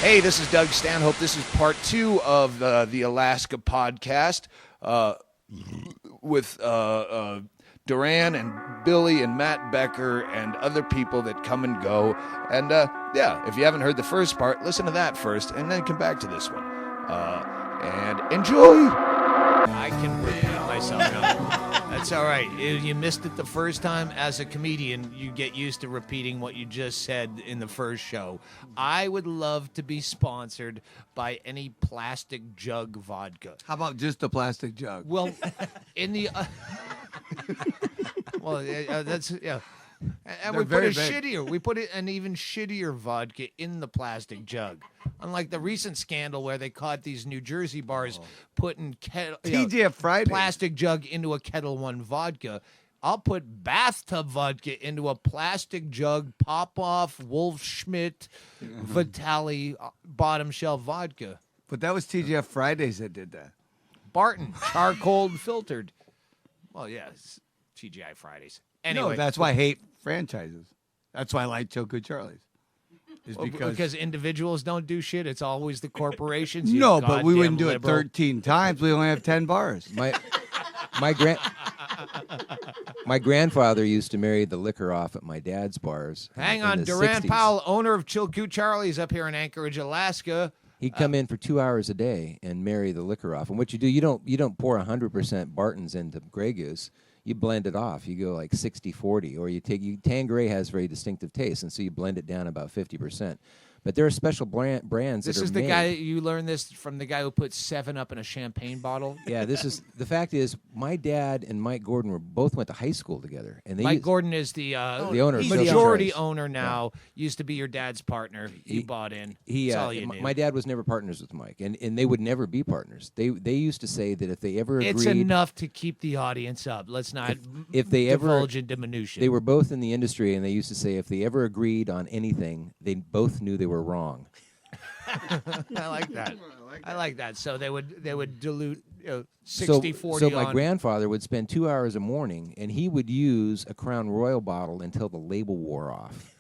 Hey, this is Doug Stanhope. This is part 2 of the Alaska podcast with Doran and Billy and Matt Becker and other people that come and go. And if you haven't heard the first part, listen to that first and then come back to this one. And enjoy. I can repeat myself now. That's all right. If you missed it the first time, as a comedian, you get used to repeating what you just said in the first show. I would love to be sponsored by any plastic jug vodka. How about just a plastic jug? Well, in the... that's... Yeah. And we put we put an even shittier vodka in the plastic jug. Unlike the recent scandal where they caught these New Jersey bars putting TGF Friday plastic jug into a Kettle One vodka. I'll put bathtub vodka into a plastic jug, Popoff, Wolf Schmidt, Vitali, bottom shelf vodka. But that was TGF Fridays that did that. Barton, charcoal filtered. Well, yeah, it's TGI Fridays. Anyway, No, that's why I hate franchises. That's why I like Chilkoot Charlie's. Is because individuals don't do shit. It's always the corporations. No, but we wouldn't do it 13 times. We only have 10 bars. My grandfather used to marry the liquor off at my dad's bars. Hang on, Duran 60s. Powell, owner of Chilkoot Charlie's up here in Anchorage, Alaska. He'd come in for 2 hours a day and marry the liquor off. And what you do, you don't pour 100% Bartons into Grey Goose. You blend it off. You go like 60-40, or Tanqueray has very distinctive taste, and so you blend it down about 50%. But there are special brands that are made. This is the guy, you learned this from the guy who put 7-Up in a champagne bottle? Yeah, the fact is, my dad and Mike Gordon both went to high school together. And Mike Gordon is the owner, majority owner now. Yeah. Used to be your dad's partner. He bought in. That's all you knew. My dad was never partners with Mike, and they would never be partners. They used to say that if they ever agreed... It's enough to keep the audience up. Let's not if they divulge into minutiae. They were both in the industry, and they used to say if they ever agreed on anything, they both knew they were wrong. I like that. I like that. So they would dilute 60-40. So my grandfather would spend 2 hours a morning, and he would use a Crown Royal bottle until the label wore off.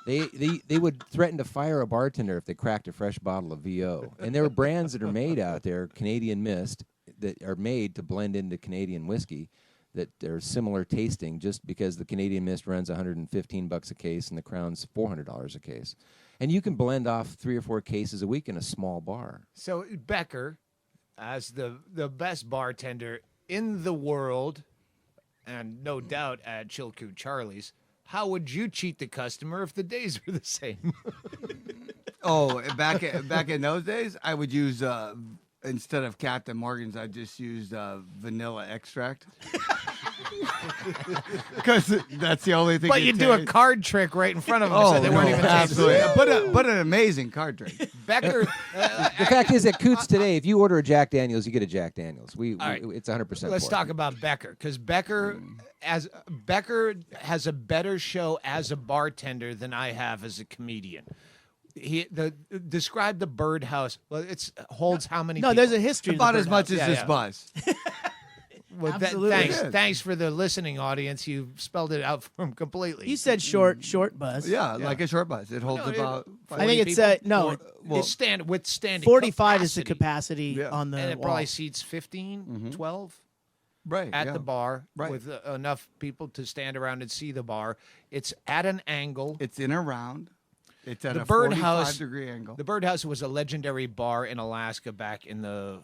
They would threaten to fire a bartender if they cracked a fresh bottle of VO. And there are brands that are made out there, Canadian Mist, that are made to blend into Canadian whiskey that are similar tasting, just because the Canadian Mist runs $115 a case and the Crown's $400 a case. And you can blend off 3 or 4 cases a week in a small bar. So Becker, as the best bartender in the world, and no doubt at Chilkoot Charlie's, how would you cheat the customer if the days were the same? Back in those days, I would use instead of Captain Morgan's, I just used vanilla extract. Because that's the only thing. But you do a card trick right in front of them, so they weren't even absolutely. But an amazing card trick. Becker. The fact is, at Coots today, if you order a Jack Daniels, you get a Jack Daniels. It's 100%. Let's talk about Becker, because Becker has a better show as a bartender than I have as a comedian. Describe the birdhouse. Well, it holds how many? No, people? there's a history. About as much as this bus. Well, Absolutely. Thanks for the listening audience. You spelled it out for him completely. You said short bus. Yeah, like a short bus. It holds about. I think it's withstanding. 45 is the capacity on the and it wall. probably seats 15, 12. Right, at the bar with enough people to stand around and see the bar. It's at an angle. It's in a round. It's at a 45-degree angle. The Birdhouse was a legendary bar in Alaska back in the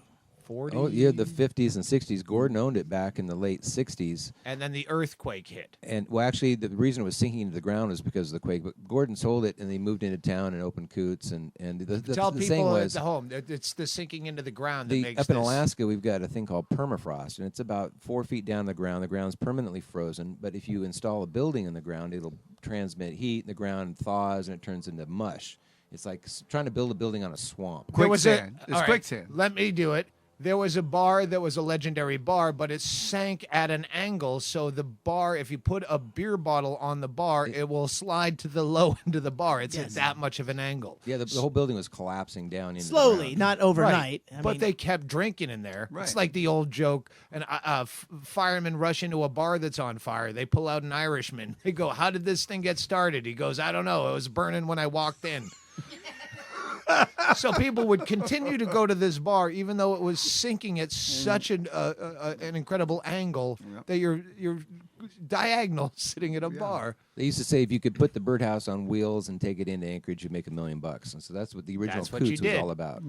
40s. Oh, yeah, the 50s and 60s. Gordon owned it back in the late 60s. And then the earthquake hit. And, well, actually, the reason it was sinking into the ground was because of the quake. But Gordon sold it, and they moved into town and opened Coots. And Tell the people saying was, at the home, it's the sinking into the ground that makes up in Alaska, we've got a thing called permafrost, and it's about 4 feet down the ground. The ground's permanently frozen. But if you install a building in the ground, it'll transmit heat, and the ground thaws, and it turns into mush. It's like trying to build a building on a swamp. Quicksand. It's quicksand. Let me do it. There was a bar that was a legendary bar, but it sank at an angle. So the bar, if you put a beer bottle on the bar, it will slide to the low end of the bar. It's at that much of an angle. Yeah, the whole building was collapsing down into slowly, the ground. not overnight. Right. But they kept drinking in there. Right. It's like the old joke: firemen rush into a bar that's on fire. They pull out an Irishman. They go, "How did this thing get started?" He goes, "I don't know. It was burning when I walked in." So people would continue to go to this bar, even though it was sinking at such an incredible angle that you're diagonal sitting at a bar. They used to say if you could put the birdhouse on wheels and take it into Anchorage, you'd make $1 million. And so that's what the original That's what you Coots was did. all about.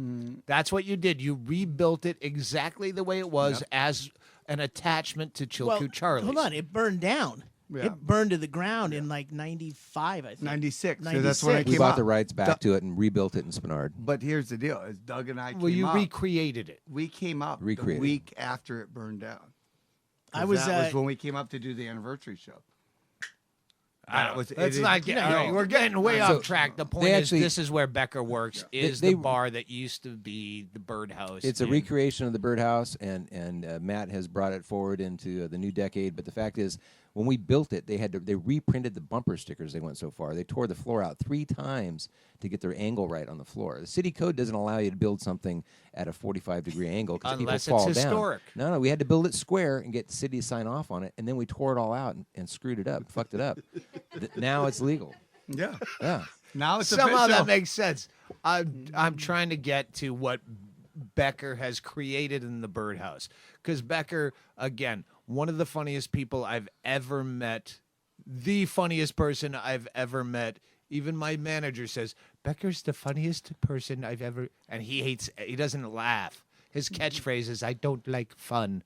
That's what you did. You rebuilt it exactly the way it was as an attachment to Chilkoot Charlie. Hold on, it burned down. Yeah. It burned to the ground in like 95, I think. 96. So that's when it 96. came We bought out. the rights back to it and rebuilt it in Spenard. But here's the deal: is Doug and I came Well, you up. recreated it. We came up the Recreated. week after it burned down. I was, that was when we came up to do the anniversary show. Let's not get. All right, we're getting way off track. The point is, this is where Becker works. Is the bar that used to be the Birdhouse. It's a recreation of the birdhouse, and Matt has brought it forward into the new decade. But the fact is, when we built it, they reprinted the bumper stickers. They went so far. They tore the floor out 3 times to get their angle right on the floor. The city code doesn't allow you to build something at a 45-degree angle because people Unless fall it's down. historic. No, we had to build it square and get the city to sign off on it, and then we tore it all out and screwed it up, fucked it up. Now it's legal. Yeah. Yeah. Now it's Somehow official. that makes sense. I'm trying to get to what Becker has created in the Birdhouse, because Becker, again, one of the funniest people I've ever met, the funniest person I've ever met. Even my manager says Becker's the funniest person I've ever, and he doesn't laugh. His catchphrase is, "I don't like fun."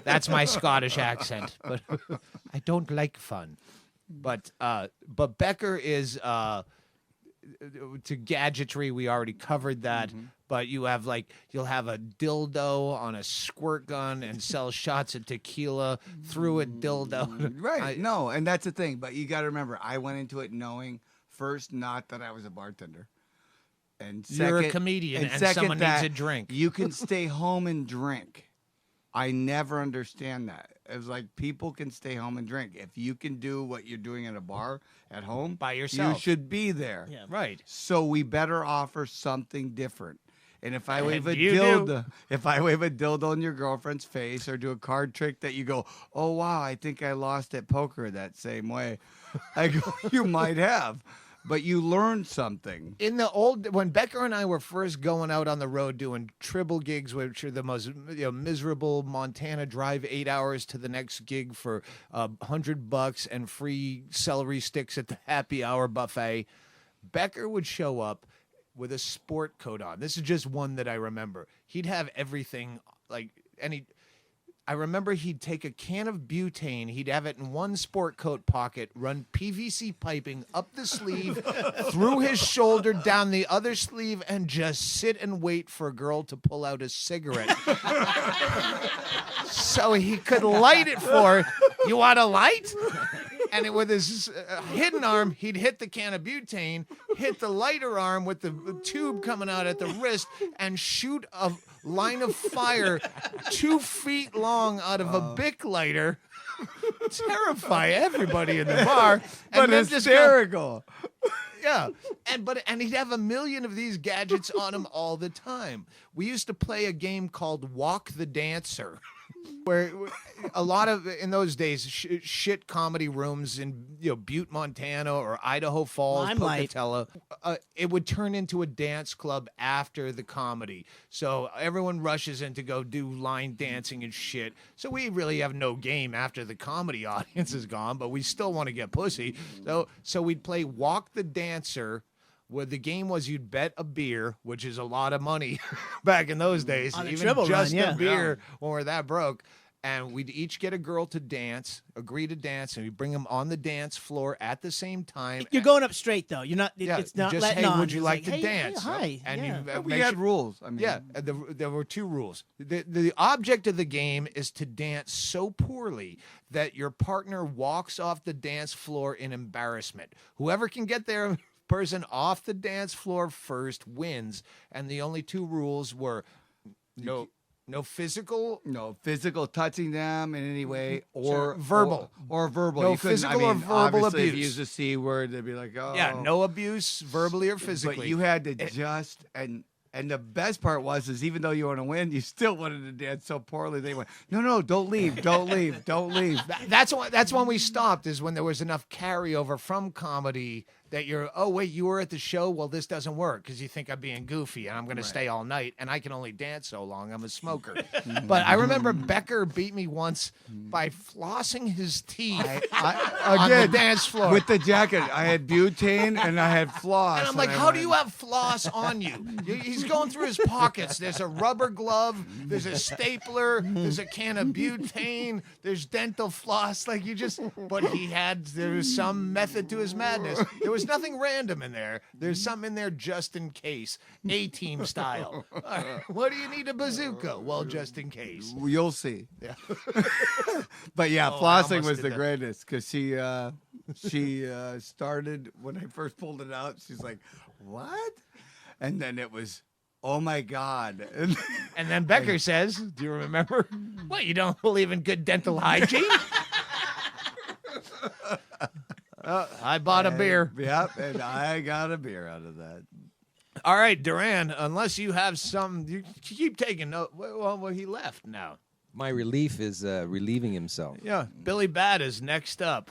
That's my Scottish accent, but I don't like fun. But Becker is to gadgetry. We already covered that. But you'll have a dildo on a squirt gun and sell shots of tequila through a dildo. Right. No, and that's the thing. But you got to remember, I went into it knowing first not that I was a bartender. And second, You're a comedian and second, someone needs that a drink. You can stay home and drink. I never understand that. It was like people can stay home and drink. If you can do what you're doing at a bar at home By yourself. you should be there. Yeah. Right. So we better offer something different. And if I wave a you dildo in your girlfriend's face or do a card trick that you go, "Oh wow, I think I lost at poker that same way," I go, "You might have." But you learned something. In the when Becker and I were first going out on the road doing triple gigs, which are the most miserable Montana drive 8 hours to the next gig for $100 and free celery sticks at the happy hour buffet, Becker would show up with a sport coat on. This is just one that I remember. He'd have everything I remember he'd take a can of butane, he'd have it in one sport coat pocket, run PVC piping up the sleeve, through his shoulder, down the other sleeve, and just sit and wait for a girl to pull out a cigarette. So he could light it for her. "You want a light?" And with his hidden arm, he'd hit the can of butane, hit the lighter arm with the tube coming out at the wrist, and shoot a line of fire 2 feet long out of a Bic lighter. Terrify everybody in the bar. But then just go- hysterical. yeah, and he'd have a million of these gadgets on him all the time. We used to play a game called Walk the Dancer, where a lot of in those days shit comedy rooms in Butte, Montana, or Idaho Falls, Limelight. Pocatello, it would turn into a dance club after the comedy. So everyone rushes in to go do line dancing and shit. So we really have no game after the comedy audience is gone, but we still want to get pussy. So we'd play Walk the Dancer, where the game was you'd bet a beer, which is a lot of money back in those days. On a even triple just run, yeah. a beer when we're that broke. And we'd each get a girl to dance, agree to dance, and we bring them on the dance floor at the same time. You're going up straight though. You're not. It's not just, letting hey, on. would you It's like to hey, dance? Hey, hi. And yeah. you We make had sure- rules. I mean, Yeah, there were 2 rules. The object of the game is to dance so poorly that your partner walks off the dance floor in embarrassment. Whoever can get their person off the dance floor first wins. And the only 2 rules were no physical. No physical touching them in any way, or verbal. or verbal. No You couldn't- physical or verbal obviously, if you abuse. use the C word, they'd be like, "Oh, Yeah, no abuse, verbally or physically. But you had to just and the best part is even though you want to win, you still wanted to dance so poorly. They went, no, don't leave, don't leave, don't leave. That's when we stopped, is when there was enough carryover from comedy that you're, oh, wait, you were at the show? Well, this doesn't work because you think I'm being goofy and I'm going to stay all night and I can only dance so long. I'm a smoker. But I remember Becker beat me once by flossing his teeth on the dance floor. With the jacket, I had butane and I had floss. And I'm like, how do you have floss on you? He's going through his pockets. There's a rubber glove. There's a stapler. There's a can of butane. There's dental floss. Like but there was some method to his madness. There was nothing random in there. There's something in there just in case. A-team style. What do you need a bazooka? Well, just in case. You'll see. Yeah. But yeah, Oh, I flossing almost was did the that. greatest because she started when I first pulled it out. She's like, "What?" And then it was, "Oh my God!" And then Becker says, do you remember? What, you don't believe in good dental hygiene? I bought a beer. Yep, and I got a beer out of that. All right, Doran, unless you have some, you keep taking note. Well, he left now. My relief is relieving himself. Yeah, Billy Bad is next up.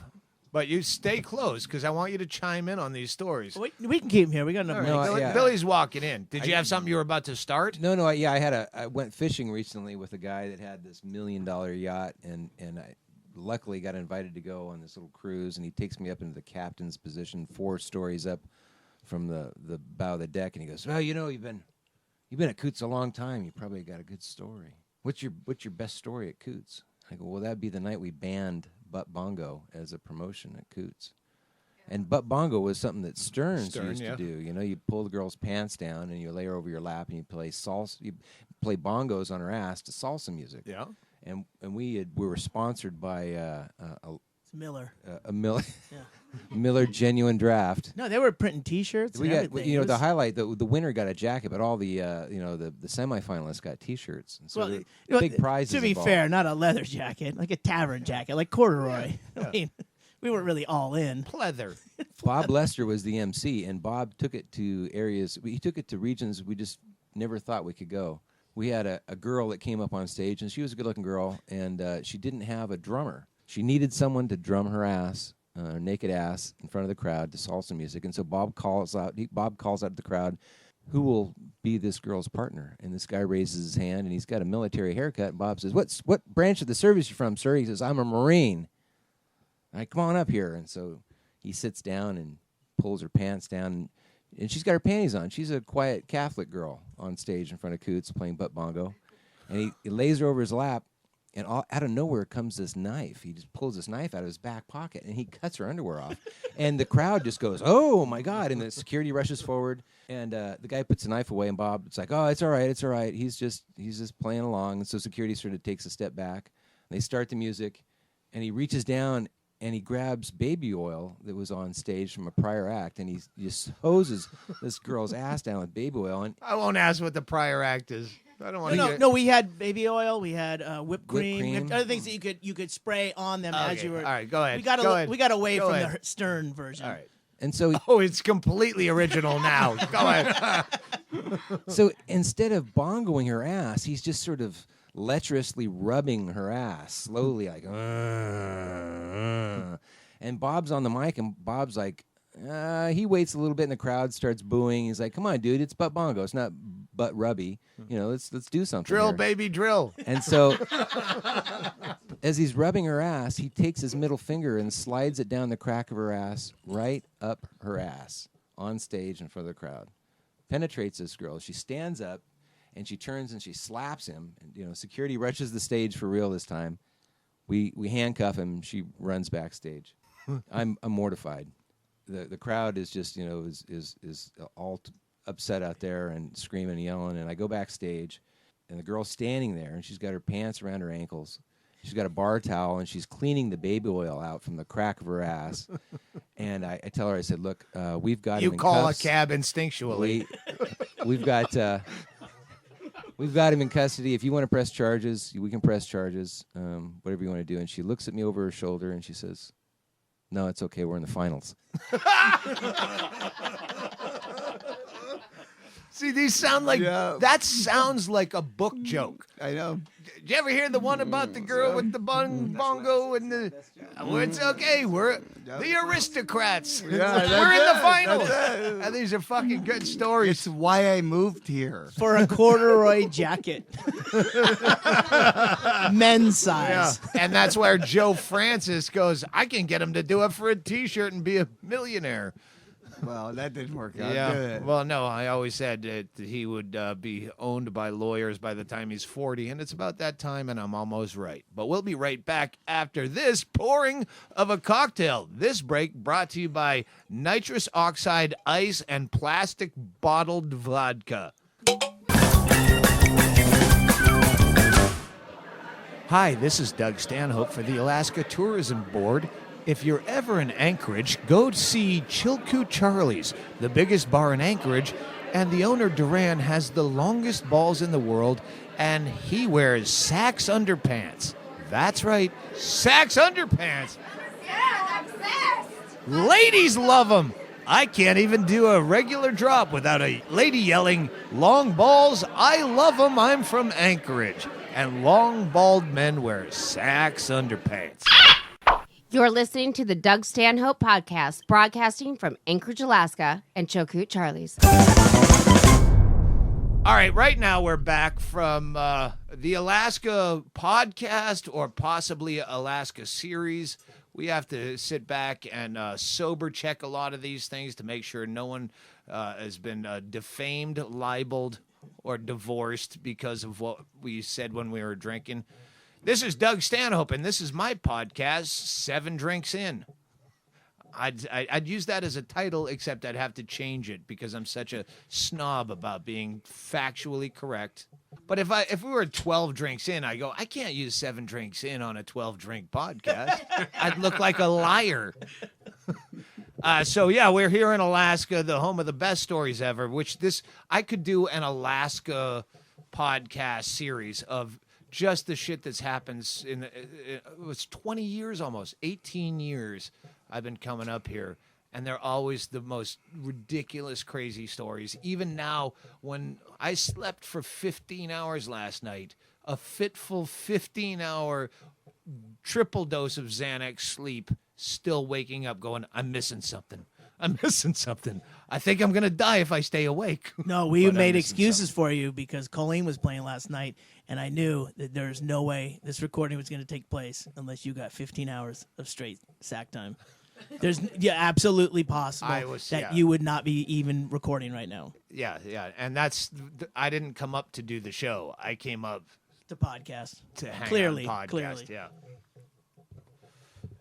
But you stay close because I want you to chime in on these stories. We can keep him here. We got enough. All No, right, yeah. Billy's walking in. Did you have something you were about to start? No, I went fishing recently with a guy that had this $1 million yacht, and I luckily got invited to go on this little cruise, and he takes me up into the captain's position, 4 stories up from the bow of the deck, and he goes, "Well, you've been at Coots a long time. You probably got a good story. What's your best story at Coots?" I go, "Well, that'd be the night we banned butt bongo as a promotion at Coots." And butt bongo was something that Stearns used to do. You pull the girl's pants down and you lay her over your lap and you play salsa. You play bongos on her ass to salsa music. Yeah. And we were sponsored by It's Miller. a Miller Yeah. Miller Genuine Draft. No, they were printing T-shirts. We and got everything. It the was- highlight. The winner got a jacket, but all the the semifinalists got T-shirts. And so Well, the big prizes. To be involved. fair, not a leather jacket, like a tavern jacket, like corduroy. I mean, we weren't really all in. Pleather. Bob Lester was the MC, and Bob took it to areas. He took it to regions we just never thought we could go. We had a girl that came up on stage, and she was a good-looking girl, and she didn't have a drummer. She needed someone to drum her ass, naked ass, in front of the crowd to salsa music. And so Bob calls out to the crowd, "Who will be this girl's partner?" And this guy raises his hand, and he's got a military haircut. And Bob says, "What branch of the service you from, sir?" He says, "I'm a Marine." "All right, come on up here." And so he sits down and pulls her pants down, and she's got her panties on. She's a quiet Catholic girl on stage in front of Coots playing butt bongo. And he lays her over his lap, and out of nowhere comes this knife. He just pulls this knife out of his back pocket, and he cuts her underwear off. And the crowd just goes, "Oh, my God." And the security rushes forward, and the guy puts the knife away, and Bob's like, "Oh, it's all right. He's just playing along." And so security sort of takes a step back. And they start the music, and he reaches down, and he grabs baby oil that was on stage from a prior act, and he just hoses this girl's ass down with baby oil. And I won't ask what the prior act is. I don't want to No, we had baby oil, we had whipped cream, we had cream. other things that you could spray on them as you were. All right, go ahead. We got away Go from ahead. the Stern version. All right. And so Oh, it's completely original now. Go ahead. So instead of bongoing her ass, he's just sort of lecherously rubbing her ass slowly, like, And Bob's on the mic, and Bob's like, he waits a little bit, and the crowd starts booing. He's like, "Come on, dude, it's butt bongo. It's not butt rubby. Let's do something. Drill, here." baby, drill. And so, as he's rubbing her ass, he takes his middle finger and slides it down the crack of her ass, right up her ass, on stage in front of the crowd. Penetrates this girl. She stands up, and she turns and she slaps him. And, security rushes the stage for real this time. We handcuff him. She runs backstage. I'm mortified. The crowd is just is all upset out there and screaming and yelling. And I go backstage, and the girl's standing there, and she's got her pants around her ankles. She's got a bar towel, and she's cleaning the baby oil out from the crack of her ass. And I tell her, I said, "Look, we've got him You in call cuffs. a cab instinctually. We've got him in custody. If you want to press charges, we can press charges. Whatever you want to do." And she looks at me over her shoulder and she says, "No, it's okay. We're in the finals." See, these sound like that sounds like a book joke. I know. Did you ever hear the one about the girl with the bongo and the? Well, it's okay. We're the aristocrats. Yeah, We're in the it. finals. That's it. And these are fucking good stories. It's why I moved here. For a corduroy jacket. Men's size. And that's where Joe Francis goes, I can get him to do it for a T-shirt and be a millionaire. Well, that didn't work out. Yeah. Did it? Well, no, I always said that he would be owned by lawyers by the time he's 40, and it's about that time, and I'm almost right. But we'll be right back after this pouring of a cocktail. This break brought to you by nitrous oxide ice and plastic bottled vodka. Hi, this is Doug Stanhope for the Alaska Tourism Board. If you're ever in Anchorage, go see Chilkoot Charlie's, the biggest bar in Anchorage, and the owner, Doran, has the longest balls in the world, and he wears Saks underpants. That's right, Saks underpants. I'm obsessed. Ladies love them. I can't even do a regular drop without a lady yelling, long balls, I love them, I'm from Anchorage. And long bald men wear Saks underpants. You're listening to the Doug Stanhope Podcast, broadcasting from Anchorage, Alaska, and Chilkoot Charlie's. All right, right now we're back from the Alaska podcast or possibly Alaska series. We have to sit back and sober check a lot of these things to make sure no one has been defamed, libeled, or divorced because of what we said when we were drinking. This is Doug Stanhope, and this is my podcast, 7 Drinks In. I'd use that as a title, except I'd have to change it because I'm such a snob about being factually correct. But if we were 12 drinks in, I go, I can't use 7 drinks in on a 12-drink podcast. I'd look like a liar. So, yeah, we're here in Alaska, the home of the best stories ever, which I could do an Alaska podcast series of just the shit that's happens it was 20 years almost, 18 years I've been coming up here, and they're always the most ridiculous, crazy stories. Even now, when I slept for 15 hours last night, a fitful 15-hour triple dose of Xanax sleep, still waking up going, I'm missing something. I'm missing something. I think I'm going to die if I stay awake. No, we But I'm made missing excuses something. for you because Colleen was playing last night, and I knew that there's no way this recording was going to take place unless you got 15 hours of straight sack time. There's absolutely possible that you would not be even recording right now. Yeah. And I didn't come up to do the show. I came up The podcast. to hang Clearly, on podcast. clearly. Yeah.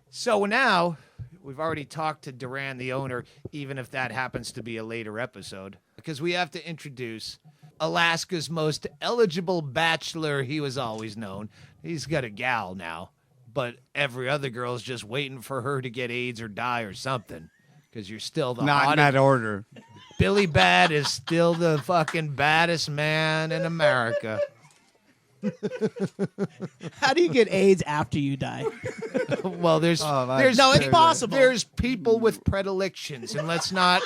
So now we've already talked to Doran, the owner, even if that happens to be a later episode, because we have to introduce Alaska's most eligible bachelor. He was always known. He's got a gal now, but every other girl's just waiting for her to get AIDS or die or something, because you're still the Not in hottest. that order. Billy Bad is still the fucking baddest man in America. How do you get AIDS after you die? Well, there's Oh, there's No, it's there- possible. There's people with predilections, and let's not.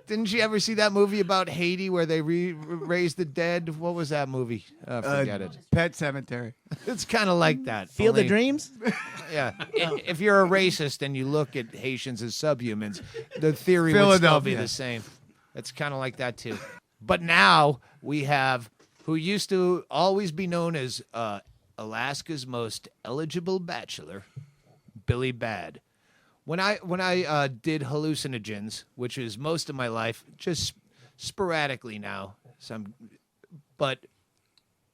Didn't you ever see that movie about Haiti where they raised the dead? What was that movie? Forget it. Pet Cemetery. It's kind of like that. Field of only- Dreams? Yeah. If you're a racist and you look at Haitians as subhumans, the theory would still be Philadelphia. the same. It's kind of like that too. But now we have who used to always be known as Alaska's most eligible bachelor, Billy Bad. When I did hallucinogens, which is most of my life, just sporadically now, but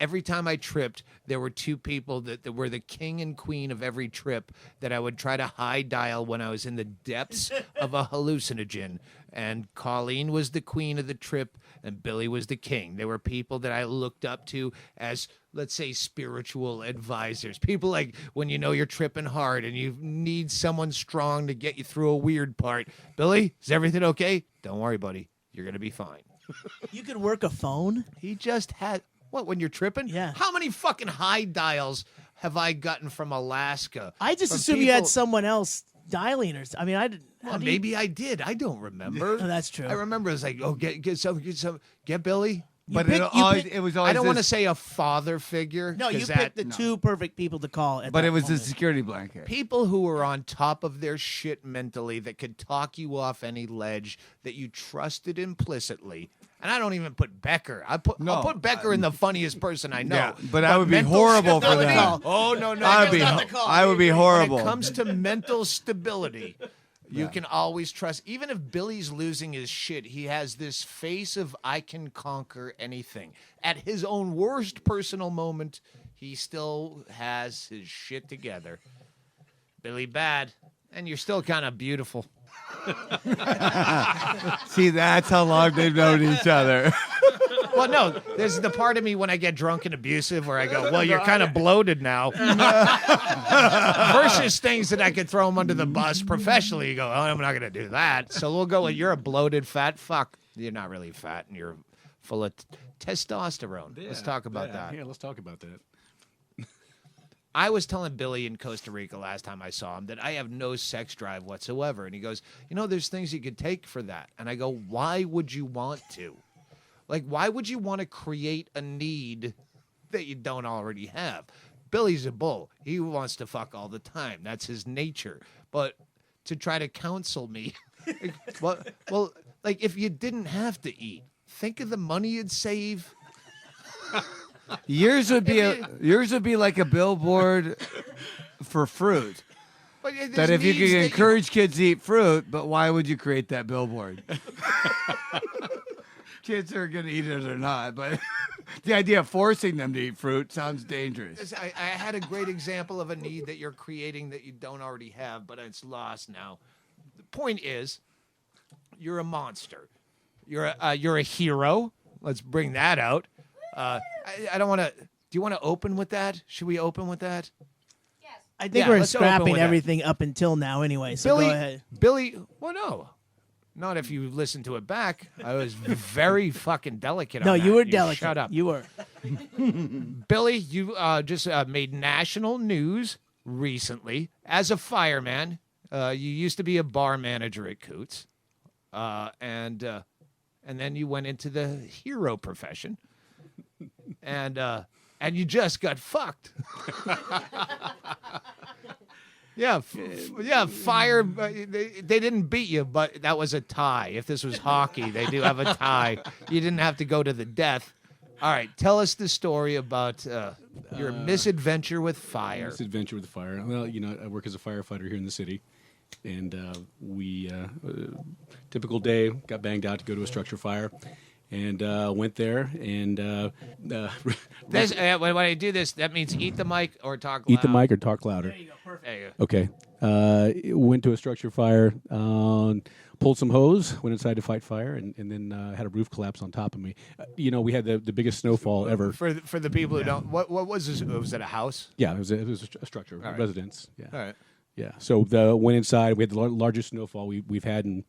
every time I tripped, there were 2 people that were the king and queen of every trip that I would try to high dial when I was in the depths of a hallucinogen. And Colleen was the queen of the trip, and Billy was the king. They were people that I looked up to as, let's say, spiritual advisors. People like when you know you're tripping hard and you need someone strong to get you through a weird part. Billy, is everything okay? Don't worry, buddy. You're going to be fine. You could work a phone? He just had what when you're tripping? Yeah. How many fucking high dials have I gotten from Alaska? I just From assumed you had people- someone else dialing I Well, maybe I did. I don't remember. Oh, that's true. I remember it was like, oh, get Billy. But picked- it was always. I don't want to this- say a father figure. No, you 'cause picked that- the two perfect people to call. At But that it was the moment. security blanket. people who are on top of their shit mentally that could talk you off any ledge that you trusted implicitly. And I don't even put Becker. I'll put Becker in the funniest person I know. Yeah, but I would be mental horrible for stability- that. Oh no, no, I would be. no. I would be horrible. When it comes to mental stability, you can always trust. Even if Billy's losing his shit, he has this face of I can conquer anything. At his own worst personal moment, he still has his shit together. Billy bad, and you're still kind of beautiful. See, that's how long they've known each other. Well, no, there's the part of me when I get drunk and abusive where I go, well, you're kind of bloated now. Versus things that I could throw him under the bus professionally. You go, oh, I'm not going to do that. So we'll go with you're a bloated fat fuck. You're not really fat and you're full of testosterone. Let's talk about that. Yeah, let's talk about that. I was telling Billy in Costa Rica last time I saw him that I have no sex drive whatsoever. And he goes, there's things you could take for that. And I go, why would you want to? Like, why would you want to create a need that you don't already have? Billy's a bull. He wants to fuck all the time. That's his nature. But to try to counsel me, well, like if you didn't have to eat, think of the money you'd save. Yours would be like a billboard for fruit. But there's That if you needs could that encourage kids to eat fruit, but why would you create that billboard? Kids are going to eat it or not, but the idea of forcing them to eat fruit sounds dangerous. I had a great example of a need that you're creating that you don't already have, but it's lost now. The point is, you're a monster. You're a hero. Let's bring that out. I don't want to. Do you want to open with that? Should we open with that? I think Yeah, we're let's open scrapping with that. everything up until now anyway. So go ahead. Billy. Well, no. Not if you listen to it back. I was very fucking delicate. No, on you that. were delicate. Shut up. You were. Billy, you just made national news recently as a fireman. You used to be a bar manager at Coots, and then you went into the hero profession, and you just got fucked. Yeah, fire. They didn't beat you, but that was a tie. If this was hockey, they do have a tie. You didn't have to go to the death. All right, tell us the story about your misadventure with fire. Misadventure with fire. Well, I work as a firefighter here in the city, and we typical day got banged out to go to a structure fire, and went there and When I do this, that means eat the mic or talk loud. eat the mic or talk louder. There you go. Perfect. There you go. Okay. Went to a structure fire, pulled some hose, went inside to fight fire, and then had a roof collapse on top of me. We had the biggest snowfall ever. For the people who don't, what was this? Was it a house? Yeah, it was a structure, right. residence. Yeah. All right. Yeah. So went inside. We had the largest snowfall we've had in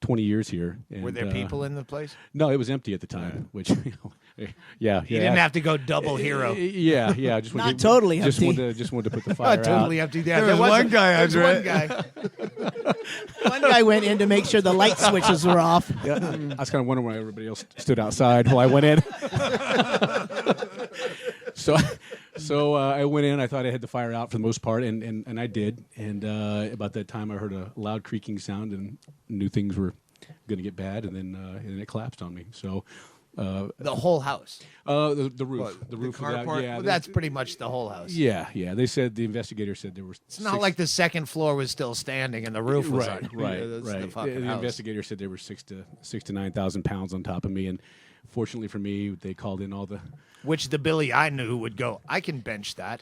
20 years here. And, Were there people in the place? No, it was empty at the time. Which, yeah. You didn't have to go double hero. Yeah. Just Not wanted totally just empty. wanted to put the fire Not totally out. empty. Yeah, There was one guy there was under one it. guy. One guy went in to make sure the light switches were off. Yeah. I was kind of wondering why everybody else stood outside while I went in. So I went in. I thought I had the fire out for the most part, and I did. And about that time, I heard a loud creaking sound and knew things were going to get bad. And then it collapsed on me. So The whole house. the roof, the roof. carport? Without, yeah, Well, that's pretty much the whole house. yeah. They said the investigator said there were. It's not like the second floor was still standing and the roof was right. on. That's the fucking The house. investigator said there were 6,000 to 9,000 pounds on top of me, and fortunately for me, they called in all the. Which the Billy I knew would go, I can bench that.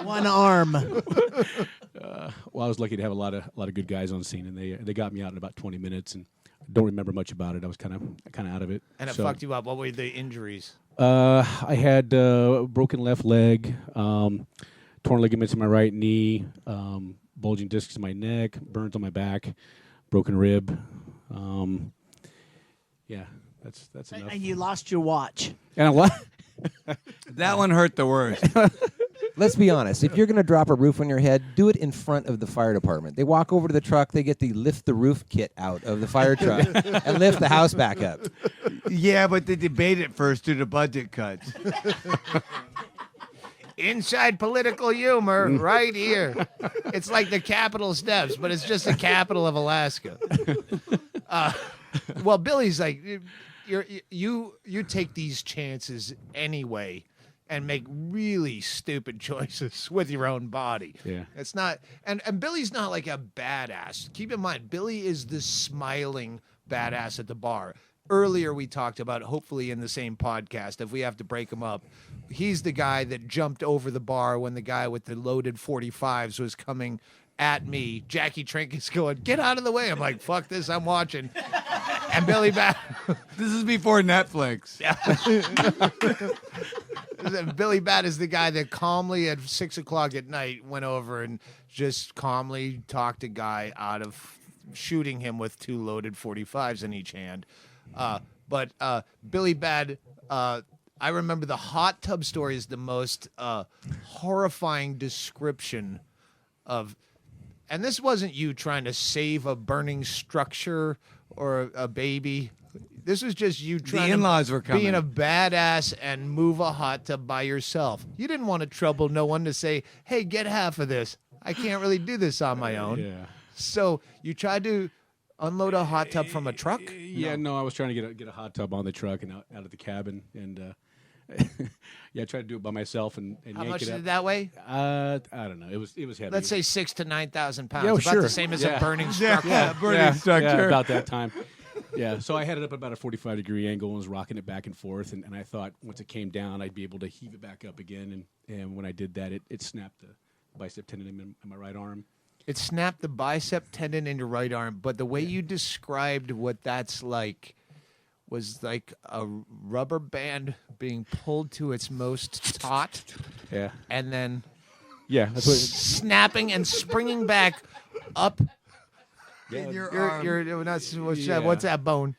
One arm. Well, I was lucky to have a lot of good guys on scene, and they got me out in about 20 minutes, and I don't remember much about it. I was kind of out of it. And it So, fucked you up. What were the injuries? I had broken left leg, torn ligaments in my right knee, bulging discs in my neck, burns on my back, broken rib. Yeah, that's enough. And you lost your watch. And a lot. That one hurt the worst. Let's be honest. If you're going to drop a roof on your head, do it in front of the fire department. They walk over to the truck. They get the lift the roof kit out of the fire truck and lift the house back up. Yeah, but they debate it first due to budget cuts. Inside political humor right here. It's like the Capitol steps, but it's just the capital of Alaska. Well, Billy's like, you take these chances anyway and make really stupid choices with your own body. Yeah. It's not, and Billy's not like a badass. Keep in mind, Billy is the smiling badass at the bar. Earlier we talked about, hopefully in the same podcast, if we have to break him up, he's the guy that jumped over the bar when the guy with the loaded 45s was coming at me. Jackie Trink is going, get out of the way. I'm like, fuck this, I'm watching. And Billy Bat. This is before Netflix. Billy Bat is the guy that calmly at 6 o'clock at night went over and just calmly talked a guy out of shooting him with 2 loaded 45s in each hand. But Billy Bat, I remember the hot tub story is the most horrifying description of, and this wasn't you trying to save a burning structure or a baby. This was just you trying in-laws were coming. being a badass and move a hot tub by yourself. You didn't want to trouble no one to say, hey, get half of this. I can't really do this on my own. Yeah. So you tried to unload a hot tub from a truck? Yeah, no, I was trying to get a hot tub on the truck and out of the cabin, and yeah, I tried to do it by myself and How yank much it is up. it that way? I don't know. It was heavy. Let's say 6,000 to 9,000 pounds. Yeah, About sure. the same as Yeah. a burning structure. Burning structure. Yeah, about that time. Yeah, so I had it up at about a 45-degree angle and was rocking it back and forth, and I thought once it came down, I'd be able to heave it back up again, and when I did that, it snapped the bicep tendon in my right arm. It snapped the bicep tendon in your right arm, but the way you described what that's like was like a rubber band being pulled to its most taut, Yeah. and then Yeah, that's what snapping and springing back up. In your You're arm. not, Yeah. what's that bone?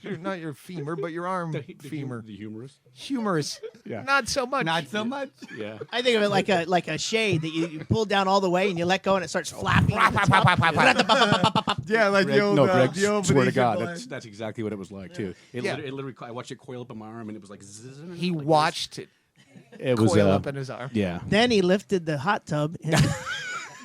Not your femur, but your arm the femur. The humerus. Humerus. Yeah. Not so much. Not so much. Yeah. I think of it like a shade that you pull down all the way and you let go and it starts flapping. at the top. Yeah, like Greg, the old, no, Greg, the old swear to Venetian God, blinds. that's exactly what it was like too. It, Yeah. literally, I watched it coil up in my arm, and it was like zzz, He like this. watched it It was coil up in his arm. yeah. Then he lifted the hot tub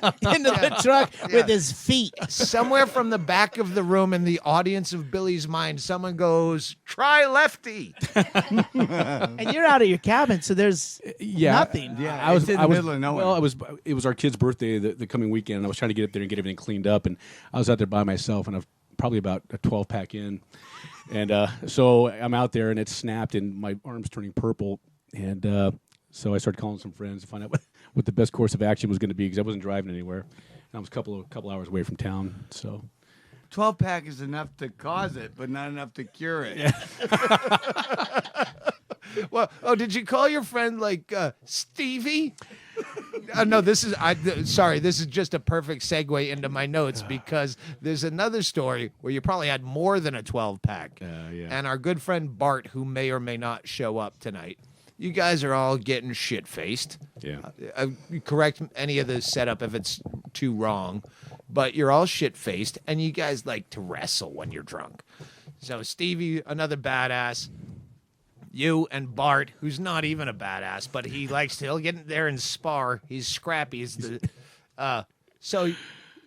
into the truck with his feet. Somewhere from the back of the room in the audience of Billy's mind, someone goes, try lefty. And you're out of your cabin, so there's nothing. Yeah, I was it's in the I was, middle of nowhere. Well, it was our kid's birthday the coming weekend, and I was trying to get up there and get everything cleaned up, and I was out there by myself, and I was probably about a 12-pack in, and so I'm out there, and it's snapped, and my arm's turning purple, and so I started calling some friends to find out what the best course of action was going to be, because I wasn't driving anywhere, and I was a couple hours away from town, so. 12-pack is enough to cause it, but not enough to cure it. Well, did you call your friend like Stevie? No, this is sorry. This is just a perfect segue into my notes because there's another story where you probably had more than a 12-pack. Yeah. And our good friend Bart, who may or may not show up tonight, you guys are all getting shit-faced. Yeah. Correct any of the setup if it's too wrong, but you're all shit-faced, and you guys like to wrestle when you're drunk. So Stevie, another badass. You and Bart, who's not even a badass, but he'll get in there and spar. He's scrappy.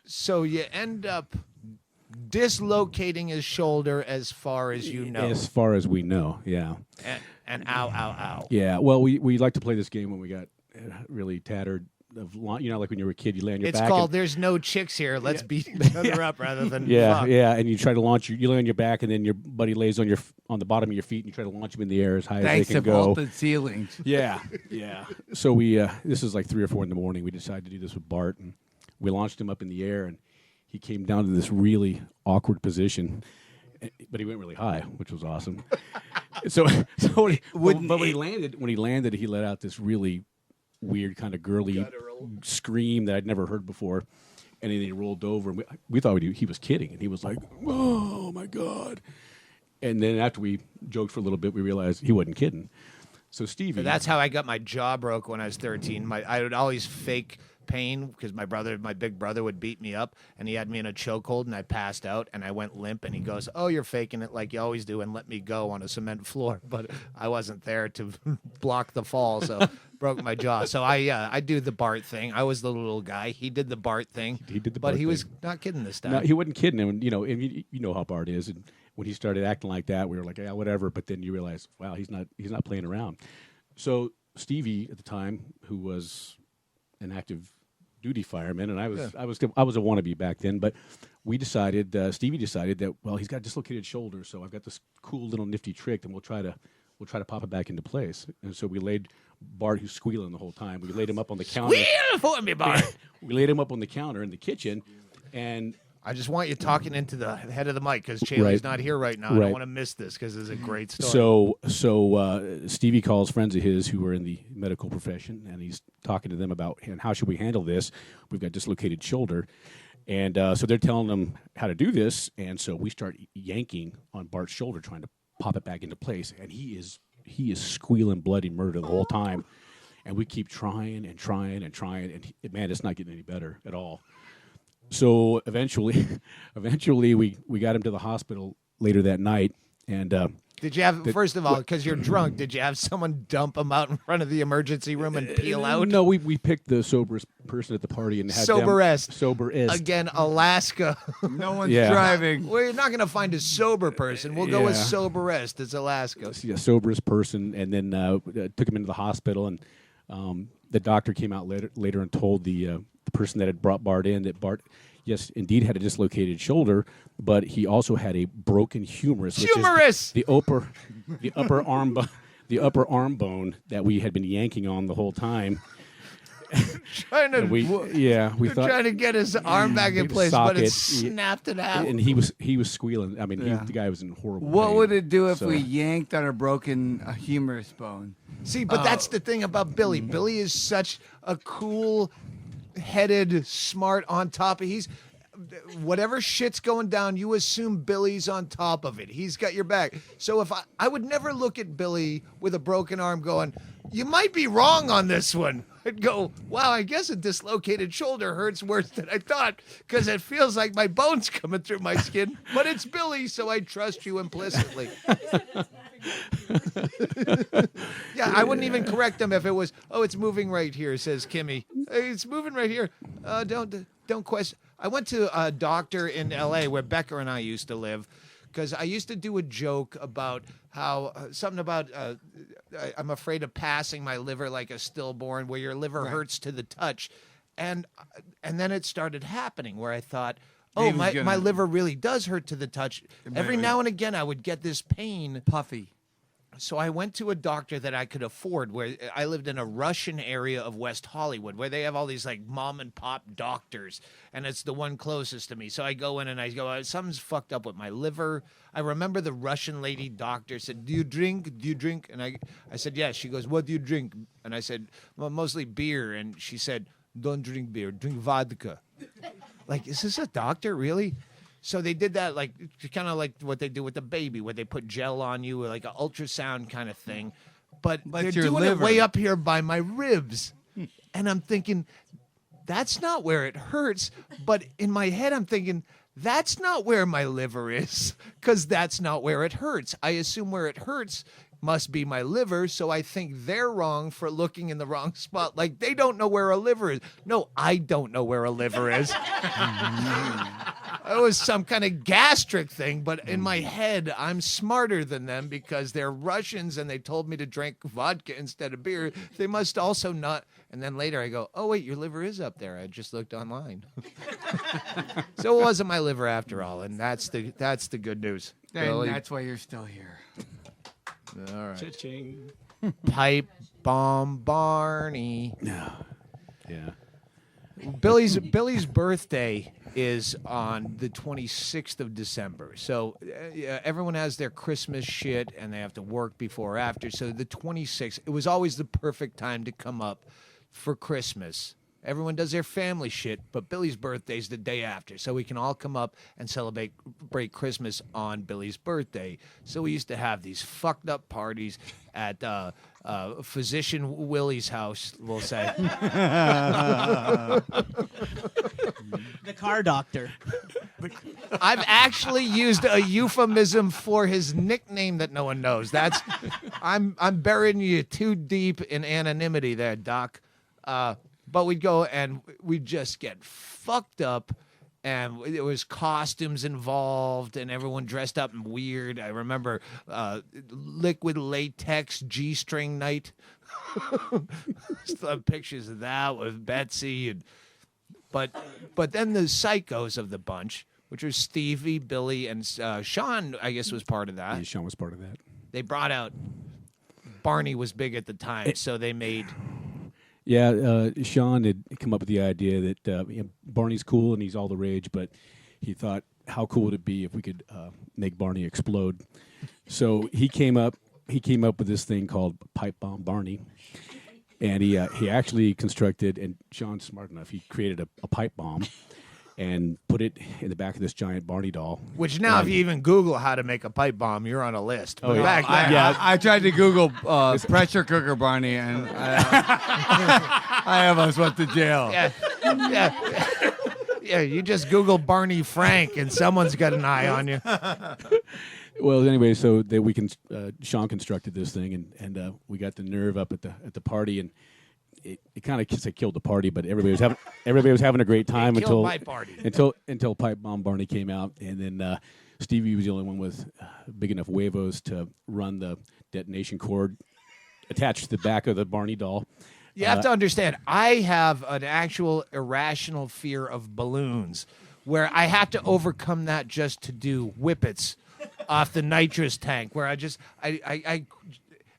So you end up dislocating his shoulder as far as you know. As far as we know, yeah. And ow, ow, ow. Yeah, well, we like to play this game when we got really tattered. Like when you were a kid, you lay on your It's back. called "There's no chicks here. Let's beat each other up rather than fuck." And you try to launch. You lay on your back, and then your buddy lays on the bottom of your feet, and you try to launch him in the air as high Thanks as they to can go. vaulted ceilings. Yeah. So we this is like 3 or 4 in the morning. We decided to do this with Bart, and we launched him up in the air, and he came down to this really awkward position, but he went really high, which was awesome. so when he landed, he let out this really weird kind of girly scream that I'd never heard before, and then he rolled over, and we thought he was kidding, and he was like, "Oh my God!" And then after we joked for a little bit, we realized he wasn't kidding. So Stevie, So that's how I got my jaw broke when I was 13. I would always fake pain because my big brother would beat me up, and he had me in a chokehold, and I passed out, and I went limp, and he goes, "Oh, you're faking it like you always do," and let me go on a cement floor. But I wasn't there to block the fall, so broke my jaw. So I do the Bart thing. I was the little guy. He did the Bart thing. He did the but Bart he was thing. not kidding this time. No, he wasn't kidding. And you know how Bart is. And when he started acting like that, we were like, yeah, whatever. But then you realize, wow, he's not playing around. So Stevie at the time, who was an active duty fireman, and I was a wannabe back then. But we decided, Stevie decided that, well, he's got a dislocated shoulder, so I've got this cool little nifty trick, and we'll try to pop it back into place. And so we laid Bart, who's squealing the whole time. We laid him up on the counter. Squeal for me, Bart. We laid him up on the counter in the kitchen, and I just want you talking into the head of the mic because Chaille's not here right now. I don't want to miss this because it's a great story. So Stevie calls friends of his who are in the medical profession, and he's talking to them about how should we handle this. We've got dislocated shoulder, and so they're telling him how to do this, and so we start yanking on Bart's shoulder, trying to pop it back into place, and he is squealing bloody murder the whole time, and we keep trying, and man, it's not getting any better at all. So eventually we got him to the hospital later that night, and did you have first of all, because you're drunk, did you have someone dump him out in front of the emergency room and peel out? No, we picked the soberest person at the party and had soberest. Soberest. Again, Alaska. No one's driving. We're not going to find a sober person. We'll go with soberest. It's Alaska. Yeah, soberest person, and then took him into the hospital, and the doctor came out later and told the person that had brought Bart in that Bart, yes, indeed had a dislocated shoulder, but he also had a broken humerus, which is the upper arm bone that we had been yanking on the whole time. Trying to trying to get his arm back in place, but it snapped it out. And he was squealing. I mean, the guy was in horrible What pain. would it do if we yanked on a broken humerus bone? See, but that's the thing about Billy. Billy is such a cool-headed, smart, on top. He's whatever shit's going down, you assume Billy's on top of it. He's got your back. So if I would never look at Billy with a broken arm going, you might be wrong on this one. I'd go, wow, I guess a dislocated shoulder hurts worse than I thought because it feels like my bone's coming through my skin. But it's Billy, so I trust you implicitly. Yeah, I wouldn't even correct him if it was, it's moving right here, says Kimmy. Hey, it's moving right here. Don't question. I went to a doctor in L.A. where Becker and I used to live because I used to do a joke about how something about I'm afraid of passing my liver like a stillborn, where your liver hurts to the touch, and then it started happening where I thought, my liver really does hurt to the touch. Every now and again, I would get this pain, puffy. So I went to a doctor that I could afford, where I lived in a Russian area of West Hollywood, where they have all these like mom and pop doctors, and it's the one closest to me. So I go in and I go, something's fucked up with my liver. I remember the Russian lady doctor said, do you drink? Do you drink? And I said, yes. She goes, what do you drink? And I said, well, mostly beer. And she said, don't drink beer, drink vodka. Like, is this a doctor, really? So they did that, like, kind of like what they do with the baby, where they put gel on you, like an ultrasound kind of thing. But they're doing it way up here by my ribs. And I'm thinking, that's not where it hurts. But in my head, I'm thinking, that's not where my liver is, because that's not where it hurts. I assume where it hurts must be my liver, so I think they're wrong for looking in the wrong spot. Like, they don't know where a liver is. No, I don't know where a liver is. It was some kind of gastric thing, but in my head, I'm smarter than them because they're Russians and they told me to drink vodka instead of beer. They must also not. And then later I go, oh, wait, your liver is up there. I just looked online. So it wasn't my liver after all, and that's the good news. And that's why you're still here. All right. Cha-ching. Pipe bomb Barney. Yeah. Billy's birthday is on the 26th of December. So everyone has their Christmas shit and they have to work before or after. So the 26th, it was always the perfect time to come up for Christmas Everyone does their family shit, but Billy's birthday's the day after, so we can all come up and celebrate Christmas on Billy's birthday. So we used to have these fucked up parties at Physician Willie's house, we'll say. The car doctor. I've actually used a euphemism for his nickname that no one knows. I'm burying you too deep in anonymity there, Doc. But we'd go and we'd just get fucked up, and there was costumes involved, and everyone dressed up and weird. I remember liquid latex G-string night. Some pictures of that with Betsy, but then the psychos of the bunch, which were Stevie, Billy, and Sean, I guess, was part of that. Yeah, Sean was part of that. They brought out Barney was big at the time, so they made. Yeah, Sean had come up with the idea that Barney's cool and he's all the rage, but he thought, how cool would it be if we could make Barney explode? So he came up with this thing called Pipe Bomb Barney, and he actually constructed, and Sean's smart enough, he created a pipe bomb and put it in the back of this giant Barney doll. Which now, if you even Google how to make a pipe bomb, you're on a list. Oh, But yeah. back then, I tried to Google pressure cooker Barney, and I almost went to jail. yeah, you just Google Barney Frank, and someone's got an eye on you. Well, anyway, so that we can Sean constructed this thing, and we got the nerve up at the party, and it kind of killed the party, but everybody was having a great time killed my party. until Pipe Bomb Barney came out, and then Stevie was the only one with big enough huevos to run the detonation cord attached to the back of the Barney doll. You have to understand, I have an actual irrational fear of balloons, where I have to overcome that just to do whippets off the nitrous tank, where I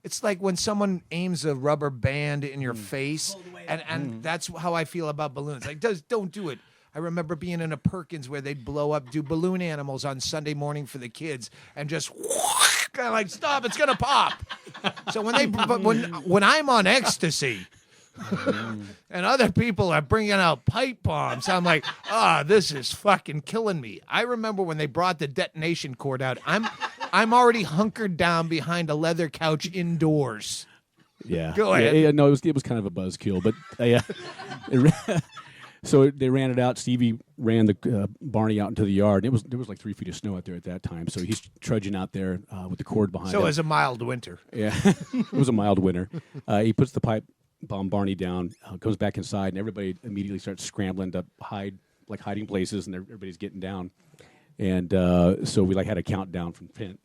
it's like when someone aims a rubber band in your face, and that's how I feel about balloons. Like, don't do it. I remember being in a Perkins where they'd do balloon animals on Sunday morning for the kids, and just kind of like, stop, it's gonna pop. So when I'm on ecstasy, and other people are bringing out pipe bombs, I'm like, this is fucking killing me. I remember when they brought the detonation cord out, I'm already hunkered down behind a leather couch indoors. Yeah. Go ahead. Yeah, no, it was kind of a buzzkill, but so they ran it out. Stevie ran the Barney out into the yard. And there was like 3 feet of snow out there at that time, so he's trudging out there with the cord behind him. So it was a mild winter. Yeah, it was a mild winter. He puts the pipe bomb Barney down, goes back inside, and everybody immediately starts scrambling to hiding places, and everybody's getting down. And so we had a countdown from 10,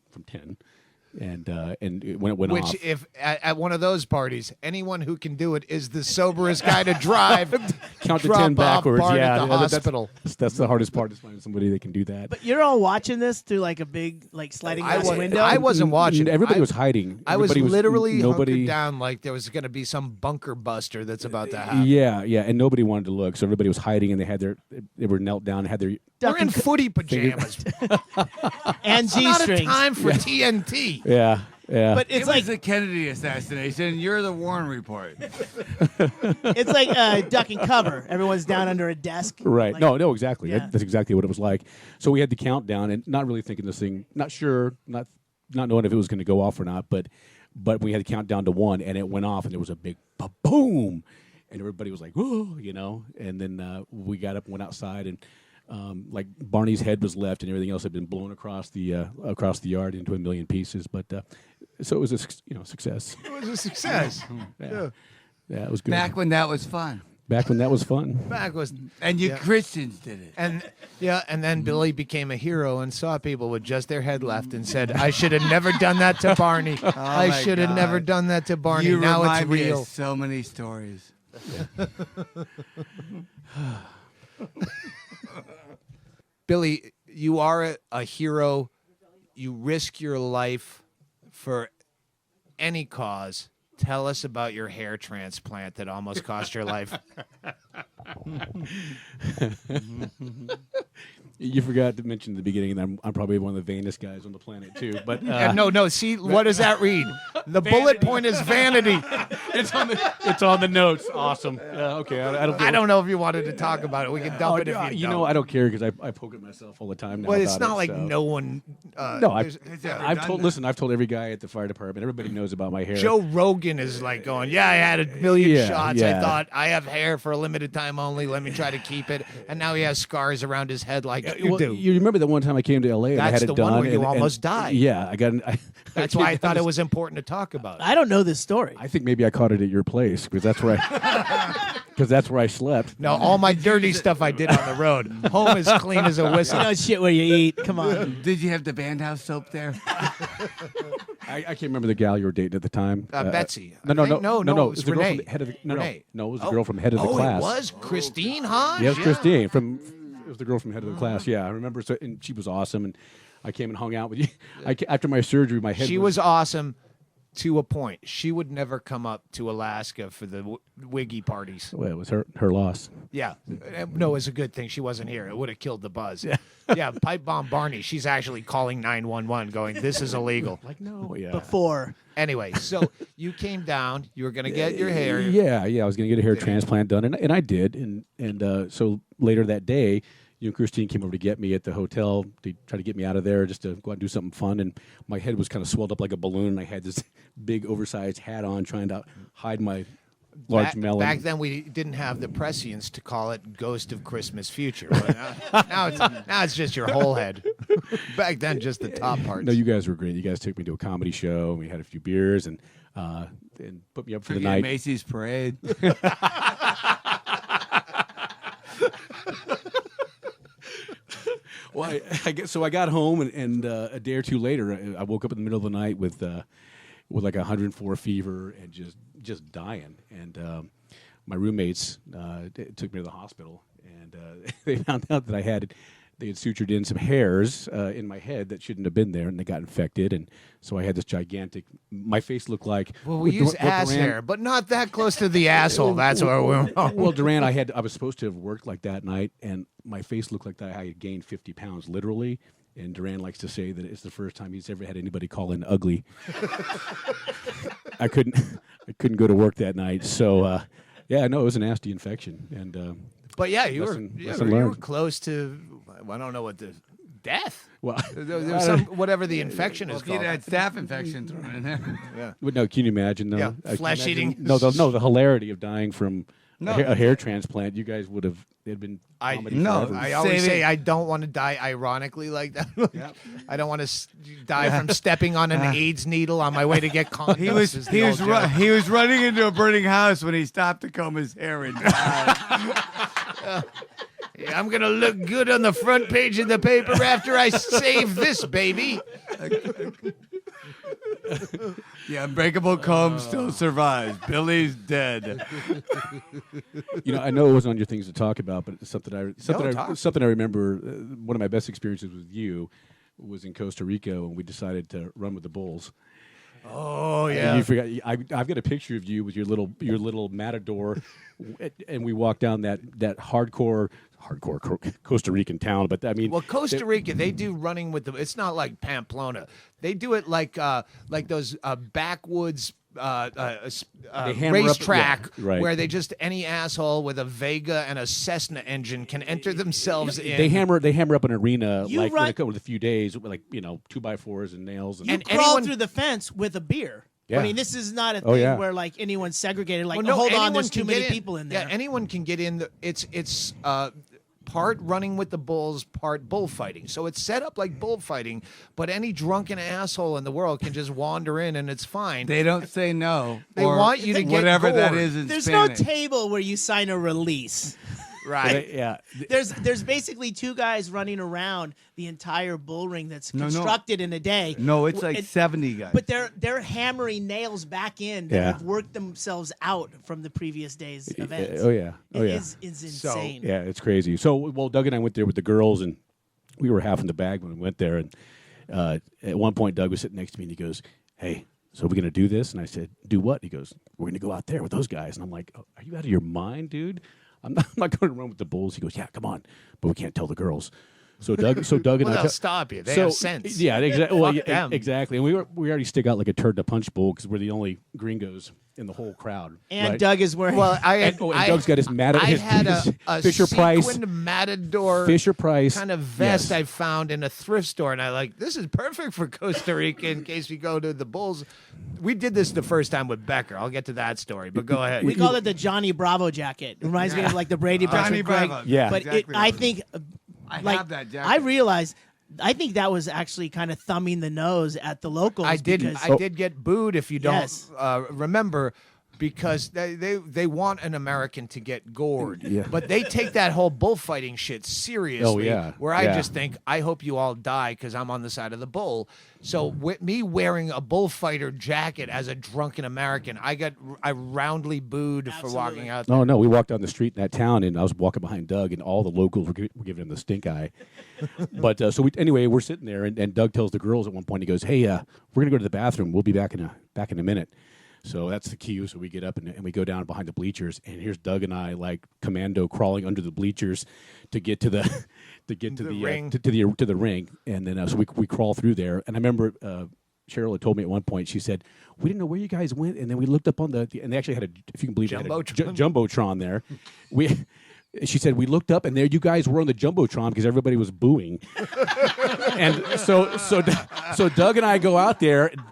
and when it went off. Which, if at one of those parties, anyone who can do it is the soberest guy to drive. Count to drop 10 backwards. Bart Yeah, at the hospital. That's the hardest part, is finding somebody that can do that. But you're all watching this through like a big sliding glass window. I wasn't watching. Everybody was hiding. I was Everybody literally nobody. hunkered down like there was going to be some bunker buster that's about to happen. Yeah, and nobody wanted to look, so everybody was hiding, and they were knelt down and had their. We're in footy pajamas. and It's not a G-strings. time for TNT. Yeah. But It it's was like the Kennedy assassination. You're the Warren Report. it's like duck and cover. Everyone's down under a desk. Right. Like, No, exactly. Yeah. That's exactly what it was like. So we had the countdown, and not really thinking this thing, not sure, not knowing if it was going to go off or not, but we had the countdown to 1, and it went off, and there was a big boom, and everybody was like, whoa, and then we got up and went outside, and Barney's head was left, and everything else had been blown across the yard into a million pieces. But so it was a success. It was a success. Yeah, it was good. Back when that was fun. Back when that was fun. Back was And you Yeah. Christians did it. and then Billy became a hero and saw people with just their head left and said, "I should have never done that to Barney. I my should have God. never done that to Barney. You now it's remind me real." of so many stories. Billy, you are a hero. You risk your life for any cause. Tell us about your hair transplant that almost cost your life. You forgot to mention at the beginning that I'm probably one of the vainest guys on the planet too. But no. See, what does that read? The bullet point is vanity. it's on the notes. Awesome. Okay. I don't know if you wanted to talk about it. We can dump it if you don't. know, I don't care because I poke at myself all the time now. Well, it's about not it, like so. no one. No, I've told. Listen, I've told every guy at the fire department. Everybody knows about my hair. Joe Rogan is like going, yeah, I had a million Yeah, shots. yeah. I thought I have hair for a limited time only. Let me try to keep it. And now he has scars around his head like you Well, do. you remember that one time I came to LA and I That's had it the one done, where you and- almost died. Yeah, I got. That's why I thought it was important to talk about. I don't know this story. I think maybe I caught it at your place because that's where I slept. No, all my dirty stuff I did on the road. Home is clean as a You whistle. know shit where you eat. Come on. Did you have the bandhouse soap there? I can't remember the gal you were dating at the time. Betsy. No. No, it it was was the girl Renee. from the head of the, Renee. no, it was the girl from head of the class. It was Christine Hodge. Yes, Christine it was the girl from head of the class. Yeah, I remember. So, and she was awesome, and I came and hung out with you. After my surgery, my head. She was awesome to a point. She would never come up to Alaska for the Wiggy parties. Well, it was her loss. Yeah. No, it's a good thing she wasn't here. It would have killed the buzz. Yeah, pipe bomb Barney. She's actually calling 911 going, this is illegal. Like no, yeah. Before. Anyway, so you came down. You were going to get your hair. Yeah. I was going to get a hair transplant done, and I did. And so later that day, you and Christine came over to get me at the hotel to try to get me out of there just to go out and do something fun. And my head was kind of swelled up like a balloon, and I had this big oversized hat on trying to hide my large melon. Back then, we didn't have the prescience to call it Ghost of Christmas Future. But now it's just your whole head. Back then, just the top parts. No, you guys were great. You guys took me to a comedy show, and we had a few beers, and put me up for the night. Macy's parade. Well, I got home, and a day or two later, I woke up in the middle of the night with like 104 fever and just dying. And my roommates took me to the hospital, and they found out that they had sutured in some hairs in my head that shouldn't have been there, and they got infected. And so I had this gigantic. My face looked like. Well, we use ass hair, but not that close to the asshole. That's where we're wrong. Well, Doran, I was supposed to have worked like that night, and my face looked like that. I had gained 50 pounds, literally. And Doran likes to say that it's the first time he's ever had anybody call in ugly. I couldn't go to work that night, so it was a nasty infection. And but yeah, you lesson were learned. close to. I don't know what the death. Well, There was some whatever the infection is If you'd called. had staph infection thrown in there. Yeah. but no, can you imagine though? Yeah, Can you flesh imagine- eating. No, the hilarity of dying from No. a hair transplant. You guys would have. It'd been. comedy no, forever. I always Saving- say I don't want to die ironically like that. I don't want to die from stepping on an AIDS needle on my way to get condoms. He was is the old joke. he was running into a burning house when he stopped to comb his hair and died. Yeah, I'm gonna look good on the front page of the paper after I save this baby. The unbreakable comb still survives. Billy's dead. I know it wasn't on your things to talk about, but it's something talk. something I remember. One of my best experiences with you was in Costa Rica when we decided to run with the bulls. Oh And you forgot. I've got a picture of you with your little matador, and we walked down that hardcore Costa Rican town. But I mean, Well, Costa Rica, they do running with the. It's not like Pamplona. They do it like those backwoods hammer up- racetrack yeah, right. where they just any asshole with a Vega and a Cessna engine can enter themselves in. they hammer up an arena You like run- with a few days, with 2x4s and nails. You And crawl anyone- through the fence with a beer. Yeah. I mean, this is not a Oh, thing yeah. where like anyone's segregated. Like, Well, no, hold on, anyone there's too can many get people in there. Yeah, anyone can get in. It's part running with the bulls, part bullfighting. So it's set up like bullfighting, but any drunken asshole in the world can just wander in and it's fine. They don't say no. They or want you to get whatever that gored. is in There's Spanish. no table where you sign a release. right. Yeah. There's basically two guys running around the entire bull ring that's No. constructed in a day. No, it's like And- 70 guys. But they're hammering nails back in that Yeah. have worked themselves out from the previous day's events. Oh yeah. Oh It yeah. is insane. Yeah, it's crazy. So, well, Doug and I went there with the girls, and we were half in the bag when we went there. And at one point, Doug was sitting next to me, and he goes, "Hey, so we're going to do this?" And I said, "Do what?" He goes, "We're going to go out there with those guys." And I'm like, "Oh, are you out of your mind, dude? I'm not going to run with the bulls." He goes, "Yeah, come on, but we can't tell the girls." So Doug and Well, I they'll stop you. They have sense. Yeah, exactly. Well, Fuck them. exactly. And we already stick out like a turd in a punch bowl because we're the only gringos in the whole crowd. And right? Doug is wearing. Well, And Doug's got his I had a Fisher Price sequined matador Fisher Price kind of vest yes. I found in a thrift store, and I like, this is perfect for Costa Rica in case we go to the Bulls. We did this the first time with Becker. I'll get to that story, but go ahead. we call it the Johnny Bravo jacket. It reminds me of like the Brady Bunch Johnny with Greg. Bravo. Yeah. But Exactly I what it think, I like, have that jacket. I realized. I think that was actually kind of thumbing the nose at the locals. I did because- get booed, if you don't Yes. remember, because they want an American to get gored. Yeah. But they take that whole bullfighting shit seriously. Oh, yeah. Where I Yeah. just think, I hope you all die because I'm on the side of the bull. So with me wearing a bullfighter jacket as a drunken American, I roundly booed for walking out there. No, we walked down the street in that town, and I was walking behind Doug, and all the locals were giving him the stink eye. But anyway, we're sitting there, and Doug tells the girls at one point, he goes, "Hey, we're gonna go to the bathroom. We'll be back in a minute." So that's the cue. So we get up and we go down behind the bleachers, and here's Doug and I like commando crawling under the bleachers to get to the ring. To the ring, and then so we crawl through there. And I remember Cheryl had told me at one point, she said, "We didn't know where you guys went," and then we looked up on and they actually had if you can believe it, had a jumbotron there. She said, we looked up, and there you guys were on the Jumbotron because everybody was booing. And so Doug and I go out there. And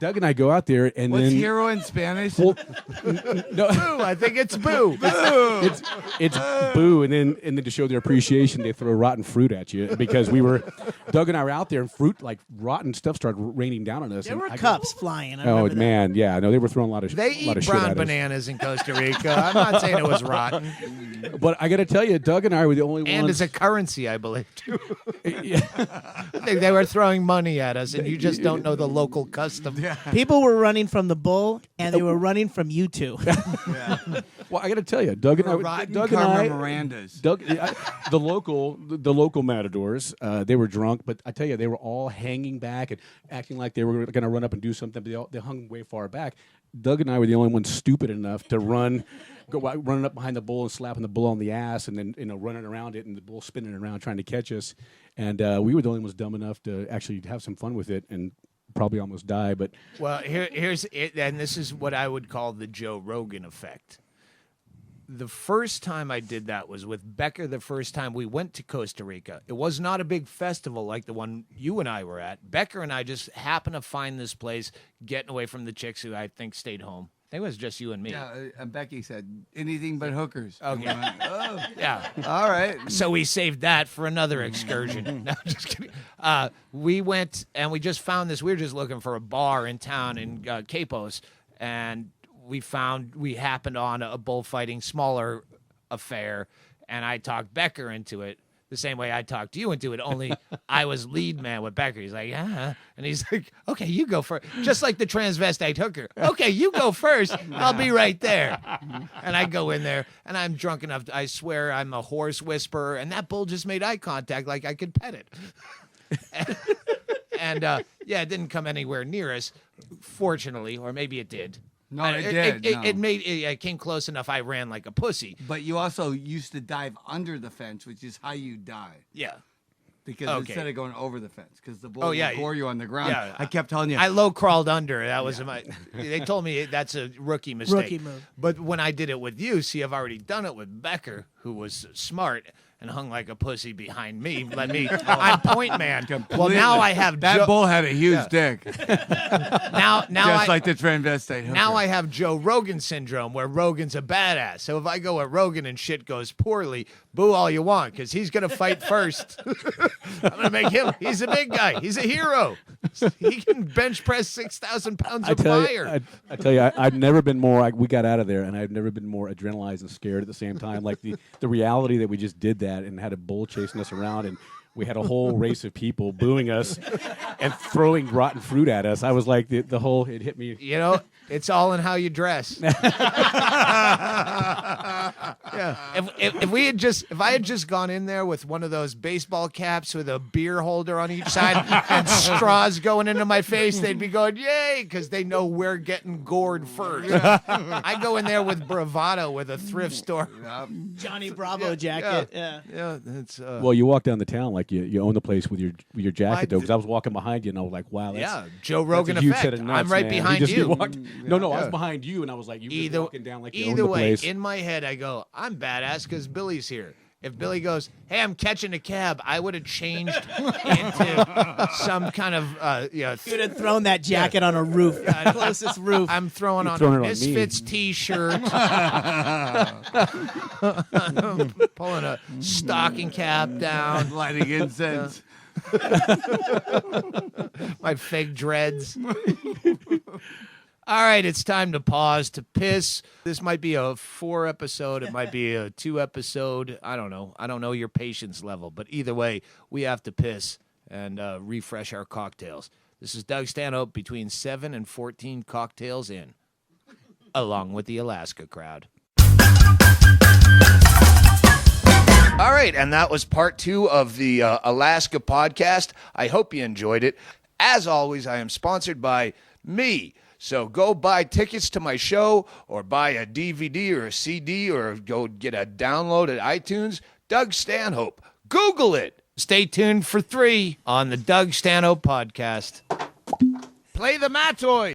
What's then hero in Spanish? well, no, Boo, I think it's boo. it's boo, and then to show their appreciation, they throw rotten fruit at you because Doug and I were out there, and fruit like rotten stuff started raining down on us. There and were I go, cups flying. I Oh remember that. man, yeah, no, they were throwing a lot of They lot eat of shit brown at us. bananas in Costa Rica. I'm not saying it was rotten. But I got to tell you, Doug and I were the only And ones. as a currency, I believe, too. Yeah. They were throwing money at us, and you just don't know the local custom. People were running from the bull, and they were running from you two. Well, I got to tell you, Doug and I, Rotten Doug and I, Carmen Mirandas. Doug, the local matadors, they were drunk, but I tell you, they were all hanging back and acting like they were going to run up and do something. But they hung way far back. Doug and I were the only ones stupid enough to running up behind the bull and slapping the bull on the ass, and then running around it, and the bull spinning around trying to catch us. And we were the only ones dumb enough to actually have some fun with it, and probably almost die. But Well, here's it, and this is what I would call the Joe Rogan effect. The first time I did that was with Becker. The first time we went to Costa Rica, it was not a big festival like the one you and I were at. Becker and I just happened to find this place, getting away from the chicks who I think stayed home. I think it was just you and me. Yeah, and Becky said anything but hookers. Okay. And we went, oh, Yeah. all right. So we saved that for another excursion. No, just kidding. We went and we just found this. We were just looking for a bar in town in Capos, and we happened on a bullfighting smaller affair, and I talked Becker into it the same way I talked you into it, only I was lead man with Becker. He's like, yeah. And he's like, okay, you go first. Just like the transvestite hooker. Okay, you go first. I'll be right there. And I go in there, and I'm drunk enough. I swear I'm a horse whisperer, and that bull just made eye contact like I could pet it. And yeah, it didn't come anywhere near us, fortunately, or maybe it did. No, it did. No. It came close enough. I ran like a pussy. But you also used to dive under the fence, which is how you die. Yeah. Because Okay. instead of going over the fence, because the bull Oh, yeah. will gore you on the ground. Yeah. I kept telling you. I low crawled under. That was my. They told me that's a rookie mistake. Rookie move. But when I did it with you, see, I've already done it with Becker, who was smart and hung like a pussy behind me. I'm point man. Well, now I have that bull had a huge dick, now just like the transvestite hooker. Now I have Joe Rogan syndrome, where Rogan's a badass. So if I go at Rogan and shit goes poorly, boo all you want, because he's going to fight first. I'm going to make him. He's a big guy. He's a hero. He can bench press 6,000 pounds of fire. I tell you, I've never been more. We got out of there, and I've never been more adrenalized and scared at the same time. Like the reality that we just did that and had a bull chasing us around, and we had a whole race of people booing us and throwing rotten fruit at us. I was like, the whole, it hit me. You know, it's all in how you dress. If I had just gone in there with one of those baseball caps with a beer holder on each side and straws going into my face, they'd be going, yay, because they know we're getting gored first. I go in there with bravado with a thrift store. Johnny Bravo jacket. Yeah, that's Well, you walk down the town like you own the place with your jacket, though, because I was walking behind you, and I was like, wow, that's Joe Rogan a huge Effect. set of nuts, I'm right man. behind just you. walked- No, I was behind you, and I was like, you were walking down like you owned the place. In my head, I go, I'm badass because Billy's here. If Billy goes, hey, I'm catching a cab, I would have changed into some kind of, You would have thrown that jacket on a roof, closest roof. I'm throwing on throwing a it on me. Misfits t-shirt, pulling a stocking cap down, Lighting incense. my fake dreads. All right, it's time to pause to piss. This might be a 4 episode. It might be a 2 episode. I don't know. I don't know your patience level. But either way, we have to piss and refresh our cocktails. This is Doug Stanhope between 7 and 14 cocktails in, along with the Alaska crowd. All right, and that was part 2 of the Alaska podcast. I hope you enjoyed it. As always, I am sponsored by me. So go buy tickets to my show or buy a DVD or a CD or go get a download at iTunes. Doug Stanhope. Google it. Stay tuned for 3 on the Doug Stanhope podcast. Play the Matoy.